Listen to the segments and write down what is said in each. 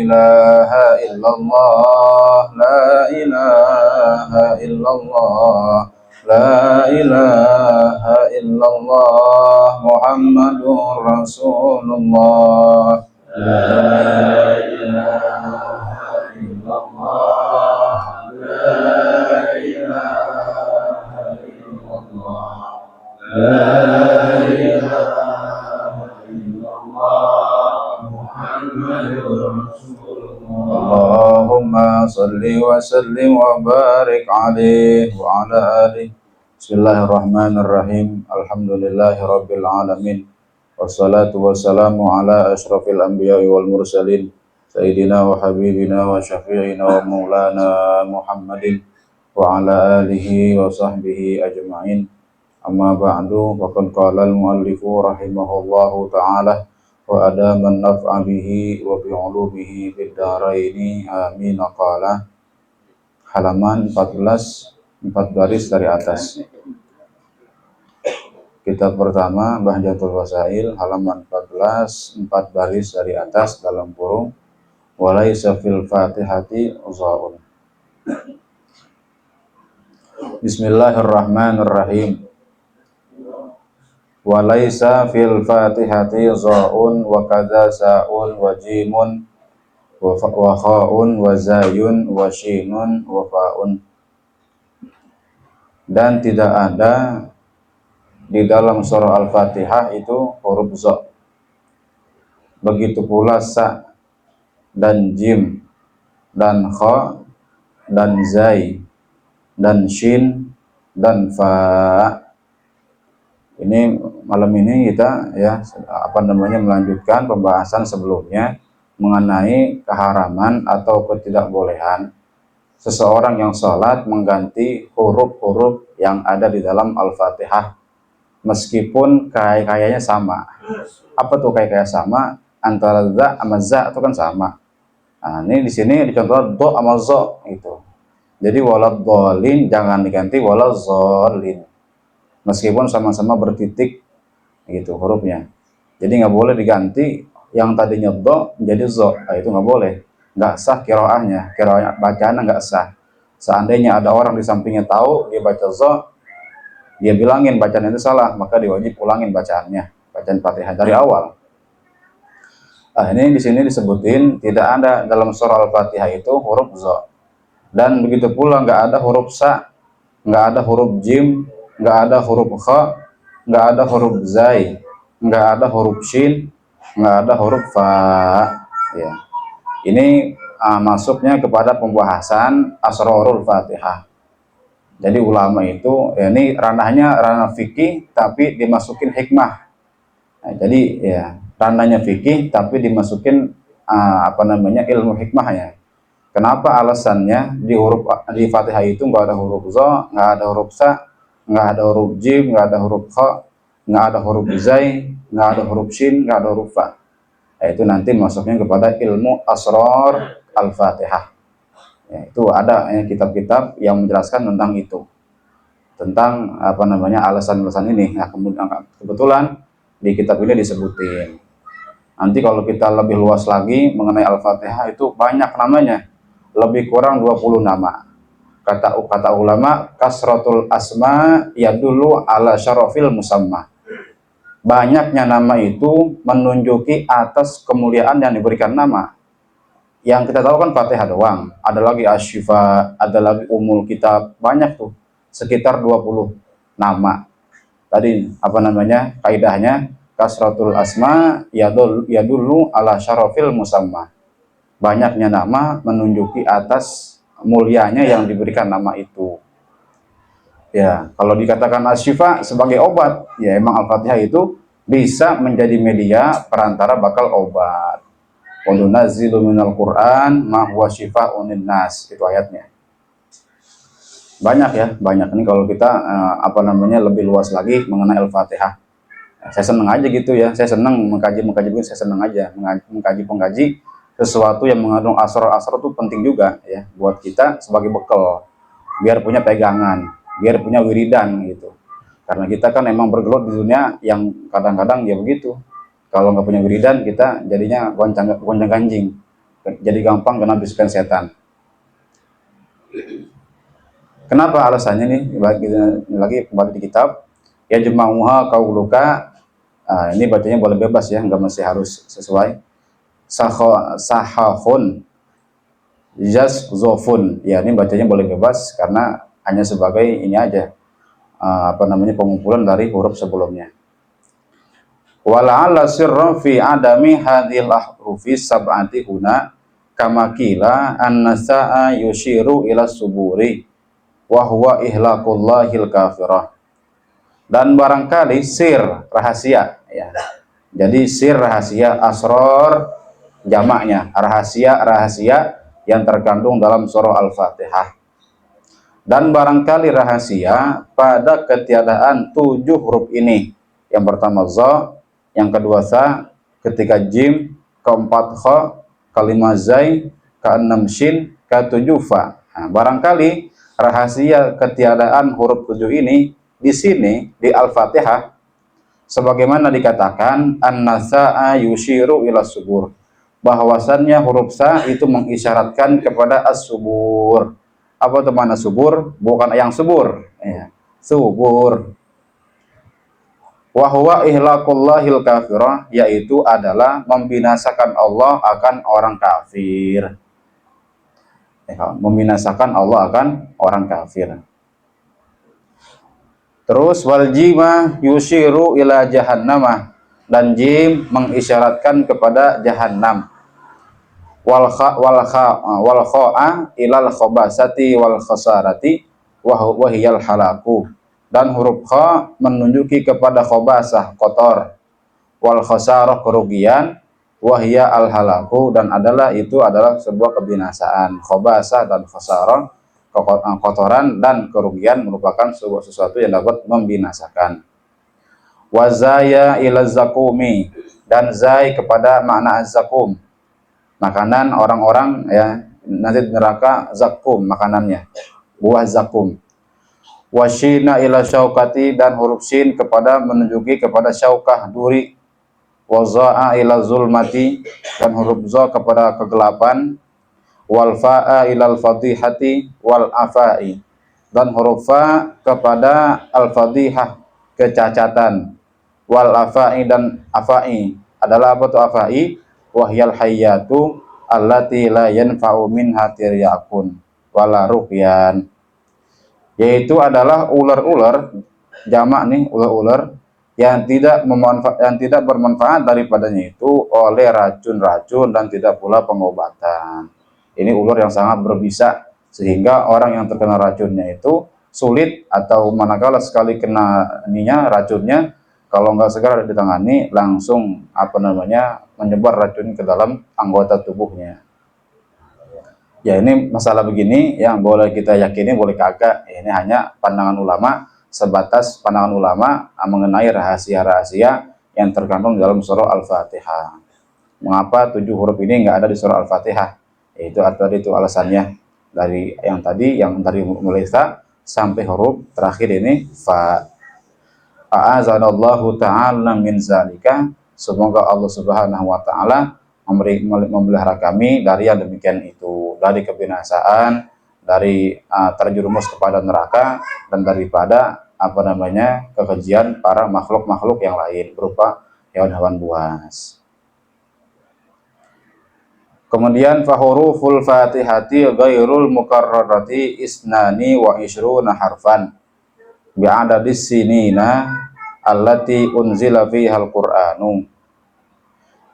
ilaha illallah, la ilaha illallah, la ilaha illallah, Muhammadur Rasulullah. La ilaha illallah, la ilaha illallah, la ilaha illallah, Muhammadur Rasulullah. Allahumma salli wa sallim wa barik alaihi wa ala alihi. Bismillahirrahmanirrahim. Alhamdulillahi rabbil alamin. Wassalatu wassalamu ala asyrafil anbiya'i wal mursalin Sayyidina wa habibina wa syafi'ina wa maulana Muhammadin wa ala alihi wa sahbihi ajma'in. Amma ba'du, faqad qala al-muallifu rahimahullahu ta'ala wa adaman naf'a bihi wa bi'ulumihi fid dharaini amin. Qala halaman 14, 4 baris dari atas. Kitab pertama Bahjatul Wasail, halaman 14, 4 baris dari atas dalam kurung walaisa fil fatihati zaun. Bismillahirrahmanirrahim. Walaisa fil fatihati zaun wa kadza saun wa jimun wa kha'un wa zayun wa shinun wa fa'un. Dan tidak ada di dalam surah Al-Fatihah itu huruf za. Begitu pula sa dan jim dan kha dan zai dan shin dan fa. Ini malam ini kita melanjutkan pembahasan sebelumnya mengenai keharaman atau ketidakbolehan seseorang yang sholat mengganti huruf-huruf yang ada di dalam Al-Fatihah meskipun kayaknya sama. Apa tuh kayak sama? Antara za sama za itu kan sama. Nah, ini di sini dicontoh do sama zo gitu. Jadi waladhdallin jangan diganti waladzallin. Meskipun sama-sama bertitik gitu hurufnya. Jadi nggak boleh diganti yang tadinya do menjadi zo. Nah, itu nggak boleh. Nggak sah qiraahnya. Qiraah bacaannya nggak sah. Seandainya ada orang di sampingnya tahu dia baca zo, dia bilangin bacaan itu salah, maka diwajib ulangin bacaannya, bacaan Fatihah dari awal. Nah, ini di sini disebutin tidak ada dalam surah Al-Fatihah itu huruf za. Dan begitu pula nggak ada huruf sa, nggak ada huruf jim, nggak ada huruf kha, nggak ada huruf zai, nggak ada huruf shin, nggak ada huruf fa. Ya. Ini masuknya kepada pembahasan asrarul Fatihah. Jadi ulama itu ini ranahnya ranah fikih tapi dimasukin hikmah. Nah, jadi ya ranahnya fikih tapi dimasukin ilmu hikmahnya. Kenapa alasannya di Fatihah itu nggak ada huruf za, nggak ada huruf sa, nggak ada huruf jim, nggak ada huruf kha, nggak ada huruf zai, nggak ada huruf shin, nggak ada huruf fa. Nah, itu nanti masuknya kepada ilmu asrar al-Fatihah. Ya, itu ada kitab-kitab yang menjelaskan tentang itu, tentang alasan-alasan ini. Nah, kebetulan di kitab ini disebutin. Nanti kalau kita lebih luas lagi mengenai Al-Fatihah itu banyak namanya, lebih kurang 20 nama. Kata ulama kasratul asma yadullu ala syarafil musamma. Banyaknya nama itu menunjuki atas kemuliaan yang diberikan nama. Yang kita tahu kan Fatihah doang, ada lagi Asy-Syifa, ada lagi Ummul Kitab, banyak tuh, sekitar 20 nama. Tadi kaidahnya kasratul asma yadullu ala syarafil musamma. Banyaknya nama menunjuki atas mulianya yang diberikan nama itu. Ya, kalau dikatakan Asy-Syifa sebagai obat, ya emang Al-Fatihah itu bisa menjadi media perantara bakal obat. Wa nunazzilu minal Qur'an ma huwa syifaa'un linnas, itu ayatnya. Banyak ya, banyak. Ini kalau kita lebih luas lagi mengenai Al-Fatihah. Saya senang aja gitu ya. Saya senang mengkaji begini, saya senang aja mengkaji sesuatu yang mengandung asrar-asrar itu penting juga ya buat kita sebagai bekal. Biar punya pegangan, biar punya wiridan gitu. Karena kita kan emang bergelut di dunia yang kadang-kadang ya begitu. Kalau nggak punya wiridan kita jadinya goncang-ganjing. jadi gampang kena bisikan setan. Kenapa alasannya nih? Lagi kembali di kitab. Ya jema'uha kauluka. Ini bacanya boleh bebas ya, nggak mesti harus sesuai. Sahahun jazofun. Ya ini bacanya boleh bebas karena hanya sebagai ini aja, pengumpulan dari huruf sebelumnya. Wala'alla sirra fi adami hadhil ahrufi sab'ati huna kama qila an-nasa'a yushiru ila suburi wa huwa ihlaqullahil kafirah. Dan barangkali sir rahasia ya. Jadi sir rahasia, asror jamaknya, rahasia yang terkandung dalam surah Al-Fatihah. Dan barangkali rahasia pada ketiadaan 7 huruf ini. Yang pertama za, yang kedua sa, ketiga jim, keempat kha, kelima zai, keenam shin, ketujuh fa. Nah, barangkali rahasia ketiadaan huruf 7 ini di sini di Al-Fatihah sebagaimana dikatakan an-nasa'a yushiru ila subur, bahwasannya huruf sa itu mengisyaratkan kepada as-subur. Apa itu mana subur? Bukan yang subur ya. Subur. Wa huwa ihlaqullahil kafirah, yaitu adalah membinasakan Allah akan orang kafir. Membinasakan Allah akan orang kafir. Terus wal jima yushiru ila jahannamah, dan jim mengisyaratkan kepada jahannam. Wal kha'a ilal khabasati wal khasarati wa hiyal halaku, dan huruf kha menunjuki kepada khabasah kotor, wal khasarah kerugian, wa hiya al halaku, dan itu adalah sebuah kebinasaan. Khabasah dan khasarah, kotoran dan kerugian, merupakan sesuatu yang dapat membinasakan. Wazaya ila zakumi, dan zai kepada makna zakum, makanan orang-orang ya nanti neraka, zakum makanannya, buah zakum. Washina ila syaukati, dan huruf shin kepada menunjuki kepada syaukah, duri. Waza'a ila zulmati, dan huruf za kepada kegelapan. Wal fa'a ilal fadihati wal afai, dan huruf fa kepada al fadihah kecacatan, wal afai, dan afai adalah apa tuh afai? Wahyal hayyatu allati la yanfa'u minha tiryakun wala ruqyan, yaitu adalah ular-ular, jamak nih, ular-ular yang tidak bermanfaat daripadanya itu oleh racun-racun dan tidak pula pengobatan. Ini ular yang sangat berbisa sehingga orang yang terkena racunnya itu sulit, atau manakala sekali kena racunnya, kalau nggak segera ditangani langsung menyebar racun ke dalam anggota tubuhnya. Ya ini masalah begini yang boleh kita yakini, boleh kagak. Ini hanya pandangan ulama, sebatas pandangan ulama mengenai rahasia-rahasia yang terkandung dalam surah Al-Fatihah. Mengapa 7 huruf ini nggak ada di surah Al-Fatihah? Itu tadi itu alasannya, dari yang dari mulai sa sampai huruf terakhir ini fa. A'azanallahu ta'ala min zalika, semoga Allah Subhanahu wa taala memelihara kami dari yang demikian itu, dari kebinasaan, dari terjerumus kepada neraka, dan daripada kekejian para makhluk-makhluk yang lain berupa hewan-hewan buas. Kemudian fahuruful fatihati ghairul mukarrarati isnani wa ishruna harfan bi'adadis sinina allati unzila fiha al-Qur'anu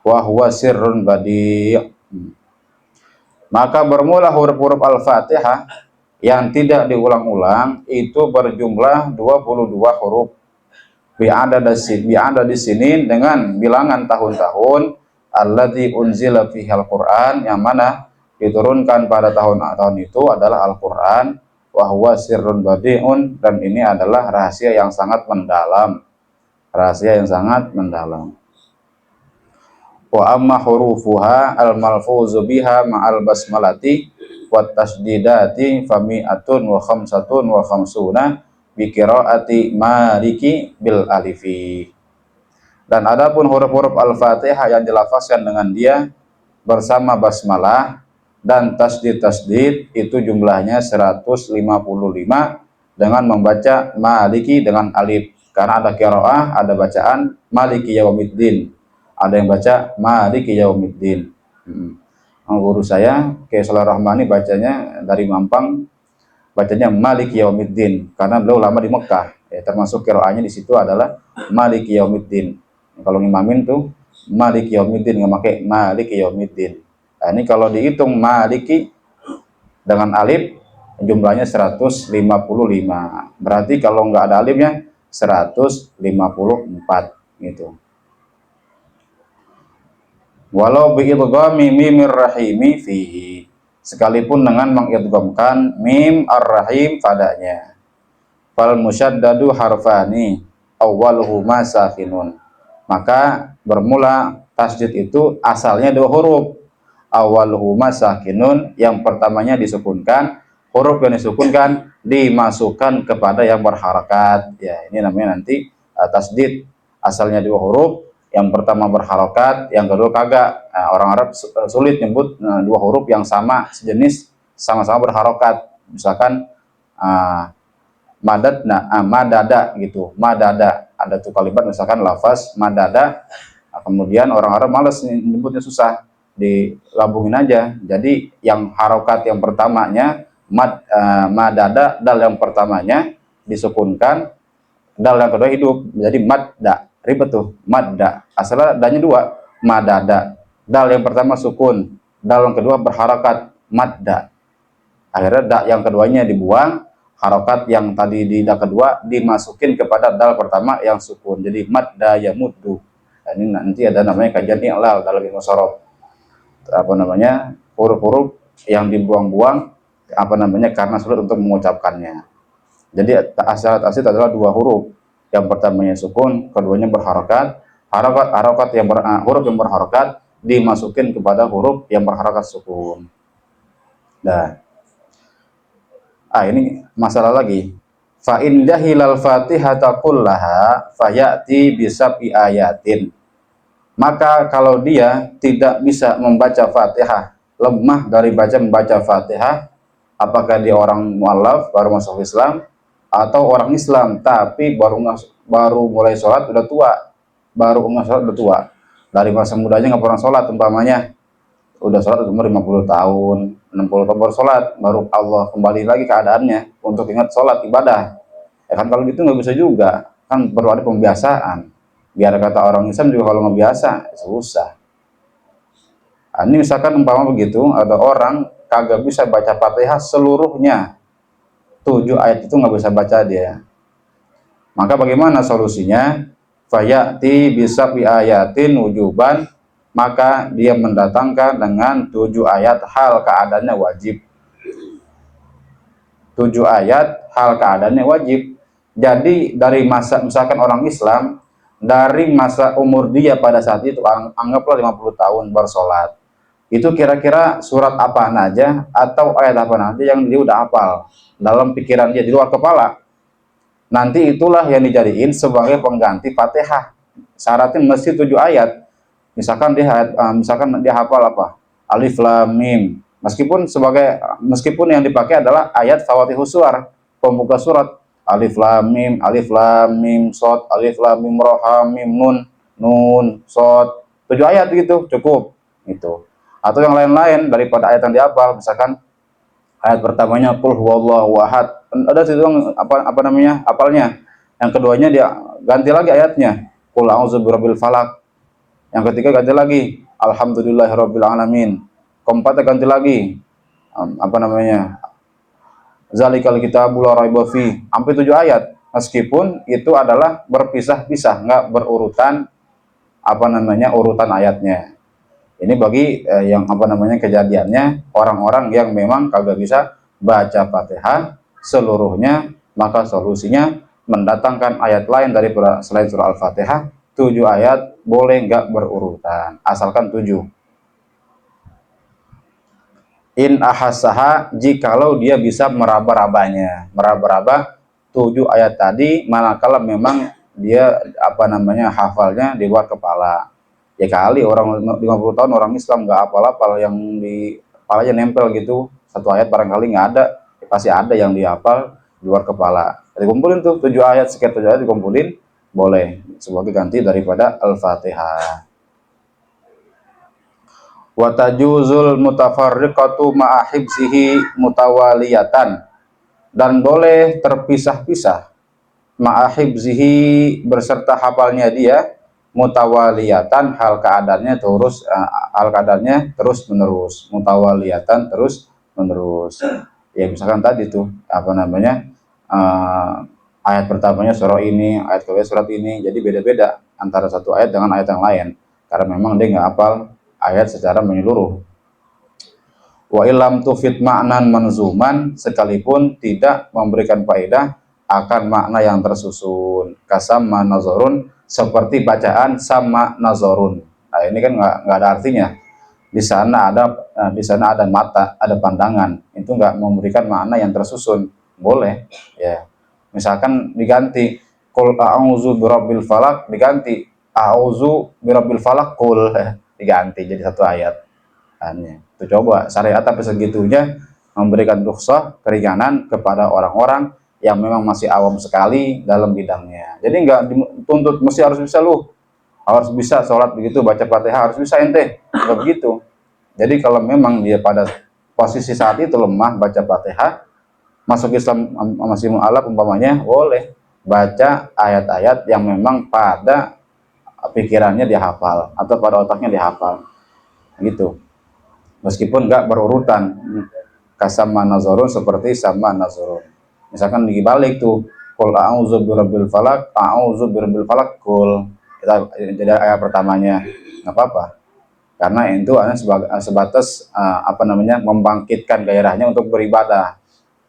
wa huwa sirrun badi'. Maka bermula huruf-huruf Al-Fatihah yang tidak diulang-ulang itu berjumlah 22 huruf bi'adadis sinin, dengan bilangan tahun-tahun, allati unzila fihal Qur'an, yang mana diturunkan pada tahun-tahun itu adalah Al-Qur'an, wa huwa sirrun badi'un, dan ini adalah rahasia yang sangat mendalam. Wa amma hurufuha al-malfuzu biha ma'al basmalati wat tasdidati fami'atun wa khamsatun wa khamsuna bi qiraati Maliki bil alifi. Dan adapun huruf-huruf Al-Fatihah yang dilafazkan dengan dia bersama basmalah dan tasdid itu jumlahnya 155 dengan membaca maliki dengan alif. Karena ada qiraah, ada bacaan maliki yaumiddin. Ada yang baca maliki yaumiddin. Guru saya Kaisul Rahmani bacanya dari Mampang, bacanya maliki yaumiddin karena beliau lama di Mekah. Ya, termasuk qiraahnya di situ adalah maliki yaumiddin. Kalau ngimamin tuh maliki yaumiddin, nggak pakai maliki yaumiddin. Nah, ini kalau dihitung maliki dengan alif jumlahnya 155. Berarti kalau nggak ada alifnya 154 gitu. Walau biidghami mimir rahimi fihi, sekalipun dengan mengidghamkan mim ar-rahim padanya. Fal musyaddadu harfani awwaluhuma sakinun, maka bermula tasdid itu asalnya dua huruf. Awwaluhuma sakinun, yang pertamanya disukunkan, huruf yang disukunkan dimasukkan kepada yang berharakat. Ya, ini namanya nanti tasdid. Asalnya dua huruf, yang pertama berharokat, yang kedua kagak. Nah, orang Arab sulit nyebut dua huruf yang sama sejenis sama-sama berharokat. Misalkan madada gitu, madada. Ada tuh kalimat misalkan lafaz madada. Nah, kemudian orang Arab males nyebutnya, susah, digabungin aja. Jadi yang harokat yang pertamanya madada, dal yang pertamanya disukunkan, dal yang kedua hidup, jadi madda. Ribet tuh, madda. Asalnya danya dua, madada. Dal yang pertama sukun, dal yang kedua berharakat, madda. Akhirnya da yang keduanya dibuang, harokat yang tadi di da kedua dimasukin kepada dal pertama yang sukun. Jadi madda ya muddu. Nah, ini nanti ada namanya kajian i'lal dalam ilmu sorof. Apa namanya? Huruf-huruf yang dibuang-buang karena sulit untuk mengucapkannya. Jadi asal asid adalah dua huruf. Yang pertamanya sukun, keduanya berharokat. Huruf yang berharokat dimasukin kepada huruf yang berharokat sukun. Nah, ini masalah lagi. Fa in jahilal fatihata kullaha fayati bisabi ayatin. Maka kalau dia tidak bisa membaca Fatihah, lemah dari membaca Fatihah, apakah dia orang mualaf baru masuk Islam, atau orang Islam tapi baru mulai sholat udah tua, dari masa mudanya nggak pernah sholat, umpamanya udah sholat umur 50 tahun, 60 tahun baru sholat, baru Allah kembali lagi keadaannya untuk ingat sholat ibadah. Ya kan, kalau gitu nggak bisa juga, kan perlu ada pembiasaan. Biar kata orang Islam juga kalau nggak biasa susah. Ini misalkan umpama begitu, ada orang kagak bisa baca Fatihah seluruhnya, 7 ayat itu nggak bisa baca dia. Maka bagaimana solusinya? Fayati bisabi ayatin wujuban, maka dia mendatangkan dengan 7 ayat hal keadaannya wajib. 7 ayat hal keadaannya wajib. Jadi dari masa, misalkan orang Islam, dari masa umur dia pada saat itu, anggaplah 50 tahun bersolat, itu kira-kira surat apa aja atau ayat apa aja yang dia udah hafal dalam pikiran dia, di luar kepala, nanti itulah yang dijadiin sebagai pengganti Fatihah. Syaratnya mesti 7 ayat. Misalkan dia hafal apa? Alif lam mim. Meskipun yang dipakai adalah ayat Fawatihus Suwar, pembuka surat. Alif lam mim shad, alif lam mim ra ha mim nun shad. 7 ayat gitu cukup itu. Atau yang lain-lain daripada ayat yang dihafal, misalkan ayat pertamanya qul huwallahu ahad, ada situ apalnya. Yang keduanya dia ganti lagi ayatnya, qul a'udzu birabbil falaq. Yang ketiga ganti lagi, alhamdulillahirabbil alamin. Keempatnya ganti lagi zalikal kitabul la raiba fi, sampai 7 ayat. Meskipun itu adalah berpisah-pisah, nggak berurutan urutan ayatnya. Ini bagi yang kejadiannya orang-orang yang memang kagak bisa baca Fatihah seluruhnya, maka solusinya mendatangkan ayat lain daripada selain surah Al-Fatihah. 7 ayat boleh nggak berurutan, asalkan 7. In ahassaha, jikalau dia bisa meraba-rabanya, 7 ayat tadi, manakala memang dia hafalnya di luar kepala. Ya kali orang 50 tahun orang Islam nggak hafal-hafal, yang di kepalanya nempel gitu satu ayat barangkali nggak ada, ya pasti ada yang dihafal di luar kepala. Dikumpulin tuh 7 ayat, sekian 7 ayat dikumpulin, boleh sebagai ganti daripada Al-Fatihah. Wa tajuzul mutafarriqatu ma'a hibzihi mutawaliyatan, dan boleh terpisah-pisah ma'a hibzihi berserta hafalnya dia, mutawaliyatan hal keadaannya terus menerus, mutawaliyatan terus menerus. Ya misalkan tadi tuh apa namanya, ayat pertamanya surah ini, ayat kedua surat ini, jadi beda-beda antara satu ayat dengan ayat yang lain karena memang dia nggak hafal ayat secara menyeluruh. Wa ilam tufid ma'nan manzuman, sekalipun tidak memberikan faedah akan makna yang tersusun. Kasama nazarun, seperti bacaan sama nazarun. Nah ini kan nggak ada artinya. Di sana ada mata, ada pandangan. Itu nggak memberikan makna yang tersusun. Boleh, ya. Misalkan diganti qul a'udzu birabbil falaq, diganti a'udzu birabbil falaq qul, diganti jadi satu ayat. Itu coba syariat tapi segitunya memberikan rukhsah, keringanan kepada orang-orang yang memang masih awam sekali dalam bidangnya. Jadi nggak dituntut mesti harus bisa, lu harus bisa sholat begitu, baca Fatihah harus bisa ente, nggak begitu. Jadi kalau memang dia pada posisi saat itu lemah baca Fatihah, masuk Islam masih mu'alaf umpamanya, boleh baca ayat-ayat yang memang pada pikirannya dihafal atau pada otaknya dihafal gitu, meskipun nggak berurutan. Kasama nazarun, seperti sama nazarun. Misalkan dibalik tuh, qul a'udzu birabbil falaq, a'udzu birabbil falaq qul, kita jadi ayat pertamanya nggak apa-apa, karena itu hanya sebatas apa namanya, membangkitkan gairahnya untuk beribadah.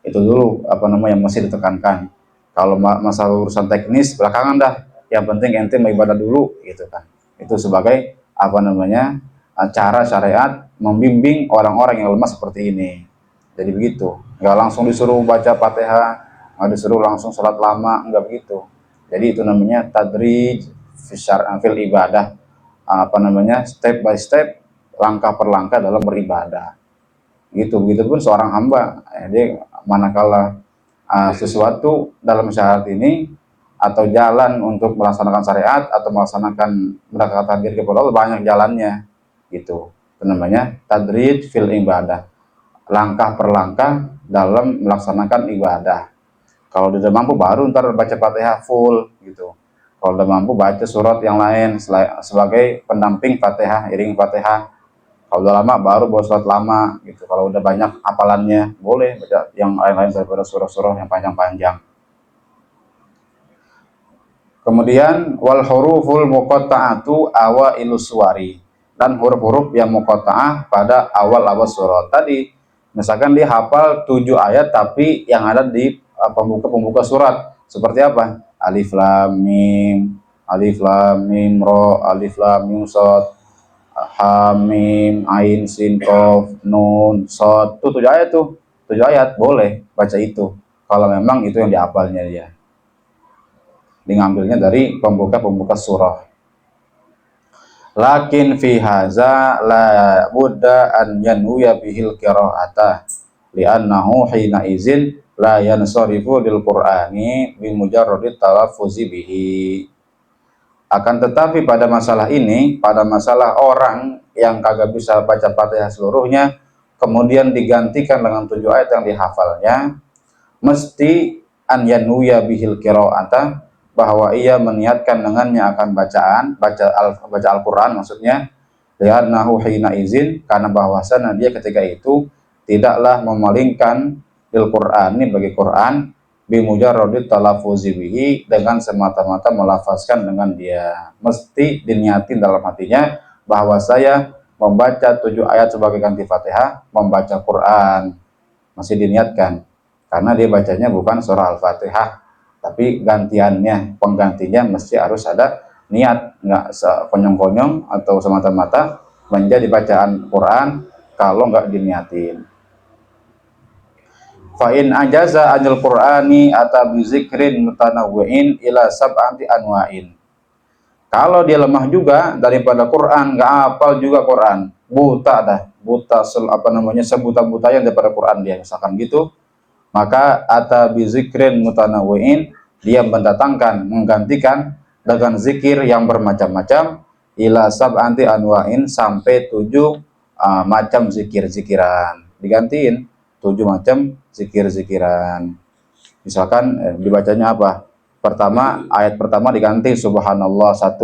Itu dulu apa namanya yang masih ditekankan. Kalau masalah urusan teknis belakangan dah, yang penting ente mau ibadah dulu gitu kan. Itu sebagai apa namanya, cara syariat membimbing orang-orang yang lemah seperti ini. Jadi begitu, nggak langsung disuruh baca Fatihah, nggak disuruh langsung sholat lama, nggak begitu. Jadi itu namanya tadrij fil ibadah, apa namanya, step by step, langkah per langkah dalam beribadah. Gitu, begitupun seorang hamba, dia manakala sesuatu dalam syariat ini atau jalan untuk melaksanakan syariat atau melaksanakan mendekatkan diri kepada Allah, banyak jalannya gitu. Itu namanya tadrij fil ibadah, langkah per langkah dalam melaksanakan ibadah. Kalau dia udah mampu baru ntar baca Fatihah full gitu. Kalau udah mampu baca surat yang lain sebagai pendamping Fatihah, iring Fatihah. Kalau udah lama baru bawa surat lama gitu. Kalau udah banyak hafalannya boleh baca yang lain-lain daripada surah-surah yang panjang-panjang. Kemudian wal huruful muqatta'atu awailus suwari, dan huruf-huruf yang muqatta'ah pada awal-awal surat. Tadi misalkan dia hafal 7 ayat tapi yang ada di pembuka-pembuka surat seperti apa? Alif lam mim, alif lam mim ro, alif lam mim shad, ha mim ain sin qaf nun shad. Tuh 7 ayat tuh. 7 ayat boleh baca itu kalau memang itu yang dihafalnya dia. Diambilnya dari pembuka-pembuka surah. Lakin fi haza la budda an yanwiya bihil qira'ata li'annahu hina izin la yansarifu lil qur'ani bi mujarradit talaffuzi bihi. Akan tetapi pada masalah ini, pada masalah orang yang kagak bisa baca Fatihah seluruhnya kemudian digantikan dengan 7 ayat yang dihafalnya, mesti an yanwiya bihil qira'ata, bahwa ia meniatkan dengannya akan baca Al-Quran maksudnya, li'annahu hina izin, karena bahwasanya dia ketika itu tidaklah memalingkan lil Qur'ani bagi Quran, bimujarradit talaffuzi bihi, dengan semata-mata melafazkan dengan dia. Mesti diniatin dalam hatinya bahwa saya membaca 7 ayat sebagai ganti Fatihah, membaca Quran, masih diniatkan, karena dia bacanya bukan surah Al-Fatihah tapi penggantinya mesti harus ada niat, nggak sekonyong-konyong atau semata-mata menjadi bacaan Quran kalau nggak diniatin. Fa in ajaza anil Qur'ani ata bi zikrin mutanawwi'in ila sab'ati anwa'in. Kalau dia lemah juga daripada Quran, nggak hafal juga Quran, buta dah, buta sebuta-butanya daripada Quran dia, misalkan gitu, maka ata bizikrin mutanawwi'in, dia mendatangkan, menggantikan dengan zikir yang bermacam-macam, ila sab'anti anwa'in, sampai 7 macam zikir-zikiran, digantiin 7 macam zikir-zikiran. Misalkan dibacanya apa? Pertama, ayat pertama diganti subhanallah 1,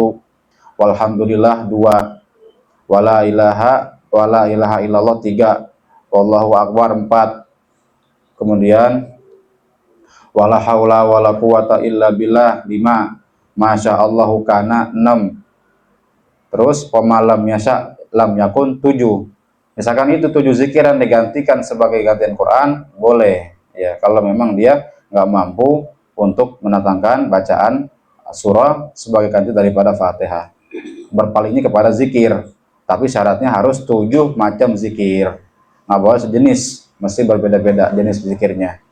walhamdulillah 2, wala ilaha illallah 3, wallahu akbar 4, kemudian wala haula wala quwata illa billah 5, masya Allahu kana 6, terus pemalam yasha lam yakun 7. Misalkan itu 7 zikiran digantikan sebagai gantian Quran, boleh ya, kalau memang dia nggak mampu untuk mendatangkan bacaan surah sebagai ganti daripada Fatihah, berpalingnya kepada zikir, tapi syaratnya harus 7 macam zikir, nggak boleh sejenis, mesti berbeda-beda jenis zikirnya.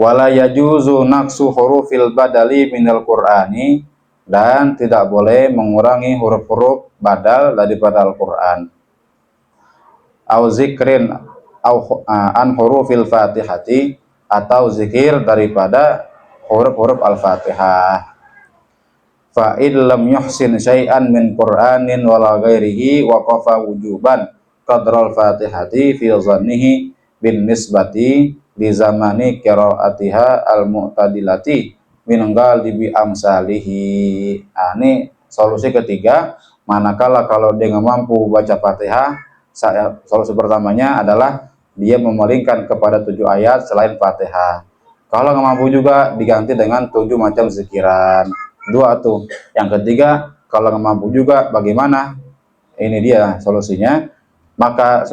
Wala yajuzu naqsu hurufil badali minal Qur'ani, dan tidak boleh mengurangi huruf-huruf badal daripada Al-Qur'an. Au zikrin an hurufil Fatihati, atau zikir daripada huruf-huruf Al-Fatihah. Fa lam yuhsin syai'an min Qur'anin wala ghairihi waqafa wujuban qadral Fatihati fi dhannihi bin nisbati di zamani qiraatiha al-mu'tadilati min ghalibi amsalihi. Ini solusi ketiga, manakala kalau dia nggak mampu baca Fatihah, solusi pertamanya adalah dia memalingkan kepada 7 ayat selain Fatihah. Kalau nggak mampu juga diganti dengan 7 macam zikiran. 2 tuh. Yang ketiga, kalau nggak mampu juga bagaimana? Ini dia solusinya. Maka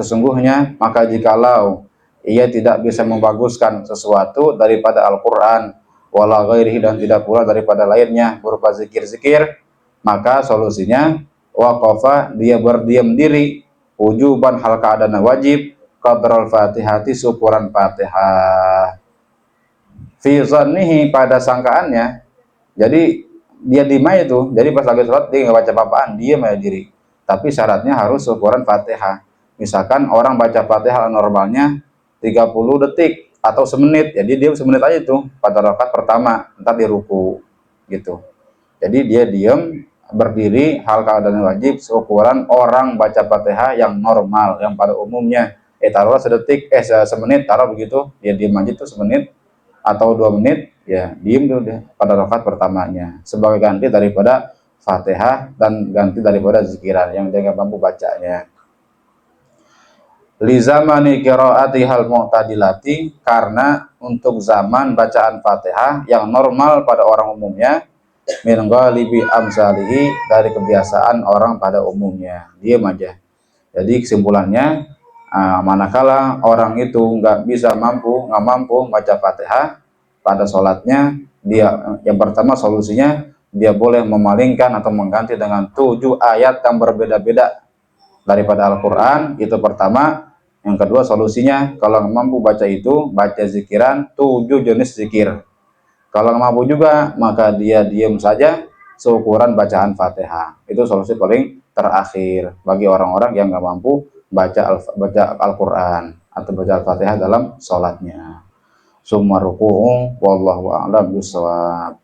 jikalau ia tidak bisa membaguskan sesuatu daripada Al-Quran, wala ghairihi, dan tidak pula daripada lainnya berupa zikir-zikir, maka solusinya waqafa, dia berdiam diri, wujuban, hal keadaan wajib, qadral Fatihati, syukuran Fatihah, fi zannihi, pada sangkaannya. Jadi dia diem aja tuh, jadi pas lagi sholat dia nggak baca apa-apaan, diem aja diri, tapi syaratnya harus syukuran Fatihah. Misalkan orang baca Fatihah normalnya 30 detik atau semenit, jadi dia semenit aja tuh pada rakaat pertama, ntar dia ruku gitu. Jadi dia diam, berdiri, hal keadaan wajib, seukuran orang baca Fatihah yang normal, yang pada umumnya taruhlah sedetik, semenit, taruh begitu, dia diam aja tuh semenit atau 2 menit, ya diem dulu deh pada rakaat pertamanya, sebagai ganti daripada Fatihah dan ganti daripada zikiran yang dia nggak mampu bacanya. Li zamani qiraati hal mu'tadilati, karena untuk zaman bacaan Fatihah yang normal pada orang umumnya, min ghalibi amsalihi, dari kebiasaan orang pada umumnya, diam aja. Jadi kesimpulannya, manakala orang itu nggak mampu baca Fatihah pada sholatnya, dia yang pertama solusinya dia boleh memalingkan atau mengganti dengan 7 ayat yang berbeda-beda daripada Al-Quran, itu pertama. Yang kedua solusinya, kalau nggak mampu baca itu, baca zikiran 7 jenis zikir. Kalau nggak mampu juga, maka dia diam saja seukuran bacaan Fatihah. Itu solusi paling terakhir bagi orang-orang yang nggak mampu baca Al-Quran atau baca Al-Fatihah dalam sholatnya. Summa ruku'u wallahu a'lam bishawab.